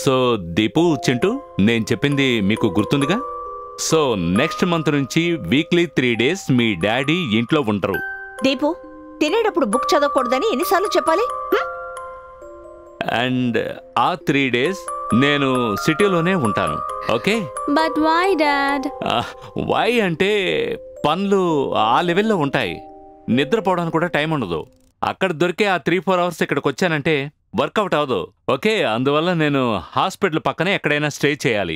So Deepu Chintu నేను చెప్పింది మీకు గుర్తుందిగా? సో నెక్స్ట్ మంత్ నుంచి వీక్లీ 3 days మీ డాడీ ఇంట్లో ఉంటారు. దీపు తినేటప్పుడు బుక్ చదవకూడదని ఎన్నిసార్లు చెప్పాలి? అండ్ ఆ 3 days నేను సిటీలోనే ఉంటాను. Okay? But why dad? Why అంటే పనులు ఆ లెవెల్లో ఉంటాయి. నిద్రపోవడానికి కూడా టైం ఉండదు. అక్కడ దొరికే ఆ 3-4 hours ఇక్కడికి వచ్చానంటే వర్కౌట్ అవ్వదు. ఓకే, అందువల్ల నేను హాస్పిటల్ పక్కనే ఎక్కడైనా స్టే చేయాలి.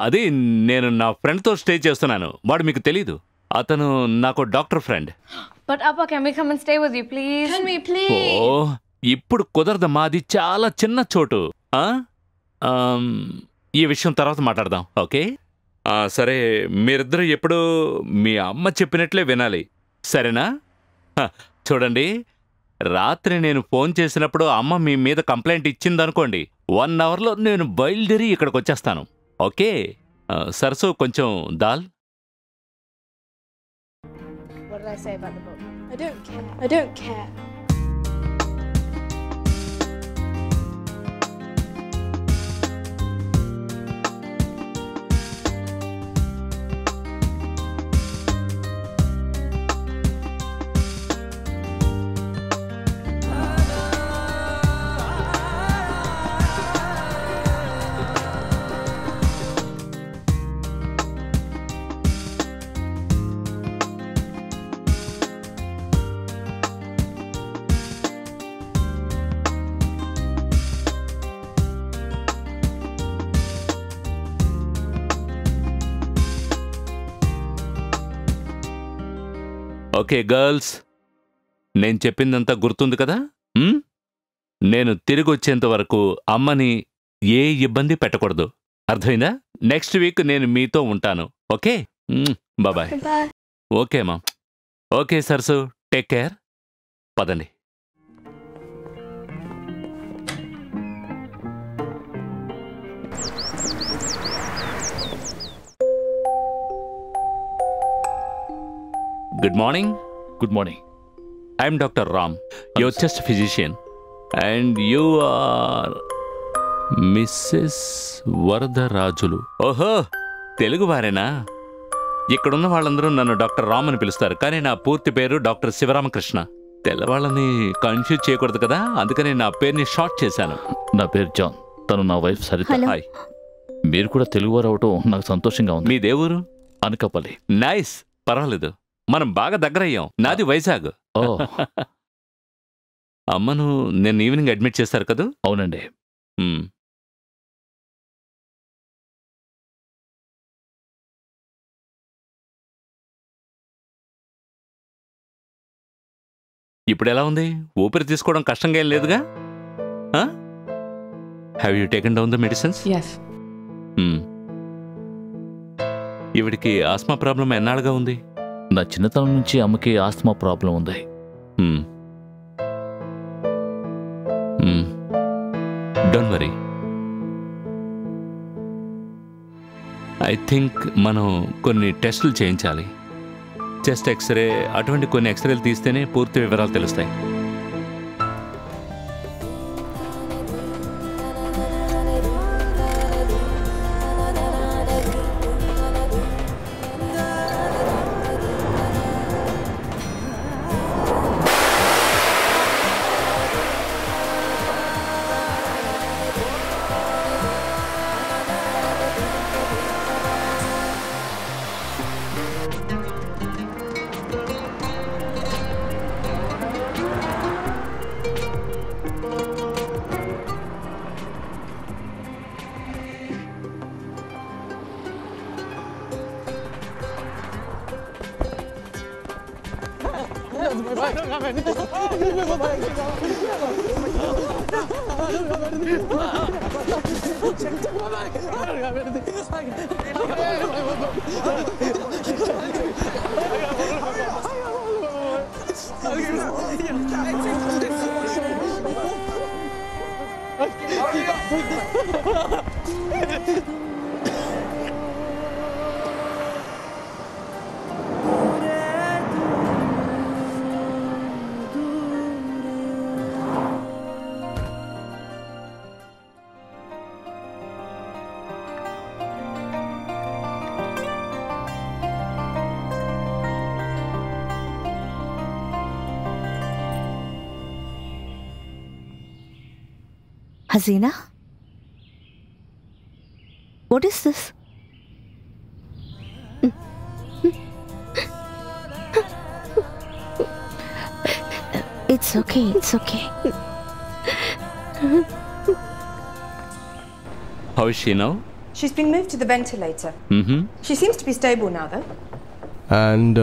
అది నేను నా ఫ్రెండ్తో స్టే చేస్తున్నాను. వాడు మీకు తెలీదు, అతను నాకు డాక్టర్ ఫ్రెండ్. ఓ ఇప్పుడు కుదరదమ్మా, అది చాలా చిన్న చోటు. ఈ విషయం తర్వాత మాట్లాడదాం. ఓకే సరే, మీరిద్దరూ ఎప్పుడు మీ అమ్మ చెప్పినట్లే వినాలి, సరేనా? చూడండి, రాత్రి నేను ఫోన్ చేసినప్పుడు అమ్మ మీ మీద కంప్లైంట్ ఇచ్చిందనుకోండి, 1 hourలో నేను బయలుదేరి ఇక్కడికి వచ్చేస్తాను. ఓకే సరసు, కొంచెం దాల్. ఓకే గర్ల్స్, నేను చెప్పిందంతా గుర్తుంది కదా? నేను తిరిగి వచ్చేంత వరకు అమ్మని ఏ ఇబ్బంది పెట్టకూడదు, అర్థమైందా? నెక్స్ట్ వీక్ నేను మీతో ఉంటాను. Okay bye. ఓకే మా. Okay Sarasu, take care. పదండి. Good morning. Good morning. I'm Dr. Ram, your chest physician. And you are Mrs. Varadarajulu. ఓహో, తెలుగు వారేనా? ఇక్కడున్న వాళ్ళందరూ నన్ను డాక్టర్ రామ్ అని పిలుస్తారు, కానీ నా పూర్తి పేరు డాక్టర్ శివరామకృష్ణ. తెల్లవాళ్ళని కన్ఫ్యూజ్ చేయకూడదు కదా, అందుకని నా పేరుని షార్ట్ చేశాను. నా పేరు జాన్, తను నా వైఫ్ సరిత. హాయ్. మీరు కూడా తెలుగువారు అవటం నాకు సంతోషంగా ఉంది. మీ దేవురు? అనకాపల్లి. నైస్, పర్వాలేదు, మనం బాగా దగ్గరయ్యాం. నాది వైజాగ్. అమ్మను నేను ఈవినింగ్ అడ్మిట్ చేస్తారు కదా? అవునండి. ఇప్పుడు ఎలా ఉంది? ఊపిరి తీసుకోవడం కష్టంగా ఏం లేదుగా? Have you taken down the medicines? ఈవిడికి ఆస్మా ప్రాబ్లం ఎన్నాళ్ళుగా ఉంది? నా చిన్నతనం నుంచి అమ్మకి ఆస్తమా ప్రాబ్లం ఉంది. Don't worry. ఐ థింక్ మనం కొన్ని టెస్టులు చేయించాలి. చెస్ట్ ఎక్స్రే, అటువంటి కొన్ని ఎక్స్రేలు తీస్తేనే పూర్తి వివరాలు తెలుస్తాయి. Hasina? What is this? It's okay, it's okay. How is she now? She's been moved to the ventilator. Mm-hmm. She seems to be stable now, though. And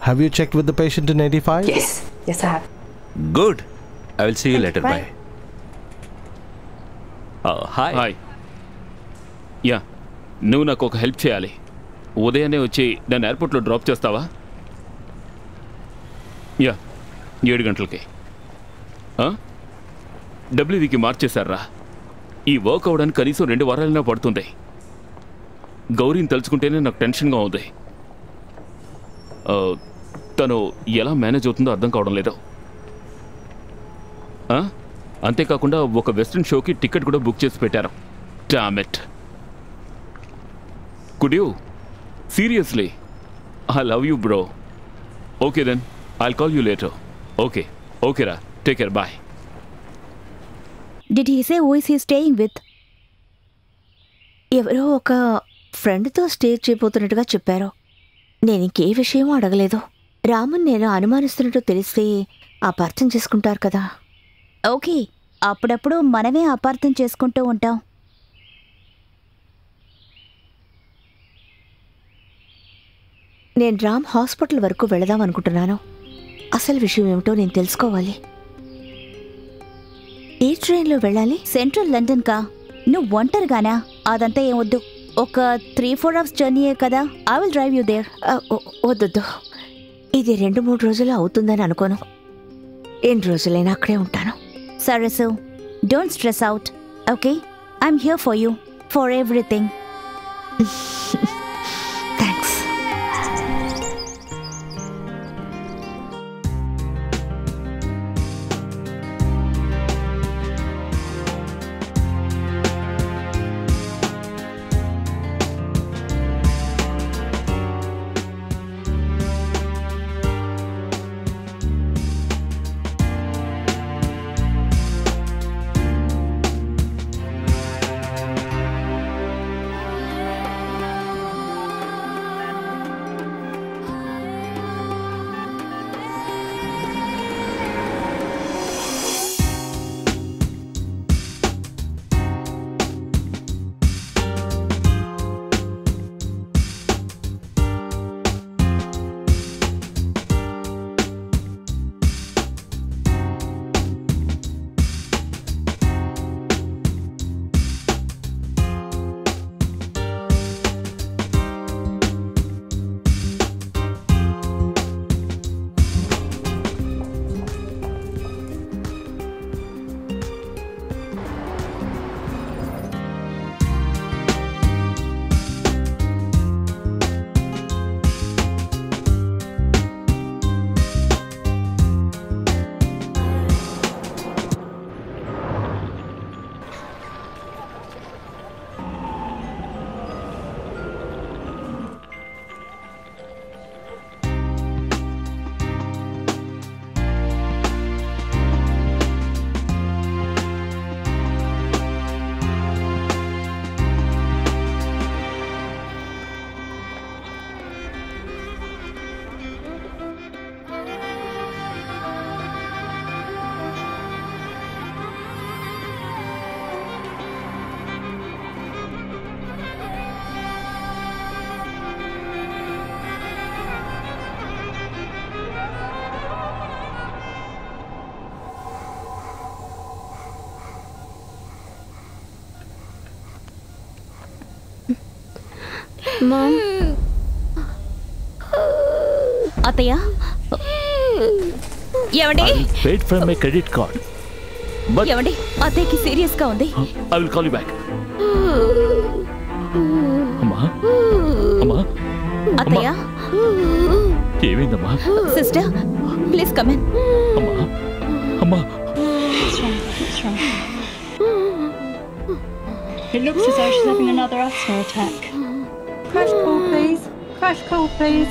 have you checked with the patient in 85? Yes. Yes, I have. Good. I will see you later. Bye. Bye. Hi. Hi yeah నువ్వు నాకు ఒక help చేయాలి. ఉదయాన్నే వచ్చి నన్ను ఎయిర్పోర్ట్లో drop చేస్తావా? Yeah 7 గంటలకి. డబ్ల్యూవికి మార్చేశారా? ఈ వర్క్ అవ్వడానికి కనీసం 2 వారాలైనా పడుతుంది. గౌరీని తలుచుకుంటేనే నాకు టెన్షన్గా ఉంది. తను ఎలా మేనేజ్ అవుతుందో అర్థం కావడం లేదు. అంతేకాకుండా ఒక వెస్ట్రన్ షోకి టికెట్ కూడా బుక్ చేసి పెట్టారు. Damn it. Could you seriously? I love you bro. Okay then I'll call you later. Okay ఓకేరా, take care, bye. Did he say who is he staying with? ఎవరో ఒక ఫ్రెండ్తో స్టే చేయబోతున్నట్టుగా చెప్పారు. నేను ఇంకే విషయం అడగలేదు. రామన్ నేను అనుమానిస్తున్నట్టు తెలిస్తే అపార్థం చేసుకుంటారు కదా. ఓకే, అప్పుడప్పుడు మనమే అపార్థం చేసుకుంటూ ఉంటాం. నేను రామ్ హాస్పిటల్ వరకు వెళదాం అనుకుంటున్నాను. అసలు విషయం ఏమిటో నేను తెలుసుకోవాలి. ఏ ట్రైన్లో వెళ్ళాలి? సెంట్రల్ లండన్ కా? నువ్వు ఒంటరిగానా? అదంతా ఏమొద్దు. ఒక 3-4 hours జర్నీయే కదా. I will drive you there. వద్దొద్దు, ఇది 2-3 రోజులు అవుతుందని అనుకోను. 2 రోజులైనా అక్కడే ఉంటాను. సరే, so don't stress out. Okay, I'm here for you for everything. Thanks. Mom, అత్తయ్య ఏమండి? paid from my credit card. But ఏమండి, అత్తయ్యకి సీరియస్ గా ఉంది. I will call you back. అమ్మా అమ్మా అత్తయ్య, ఏమైందమ్మా? Sister please come in. అమ్మా అమ్మా. It looks as though she's having another asthma attack. Crash call, please. Crash call, please.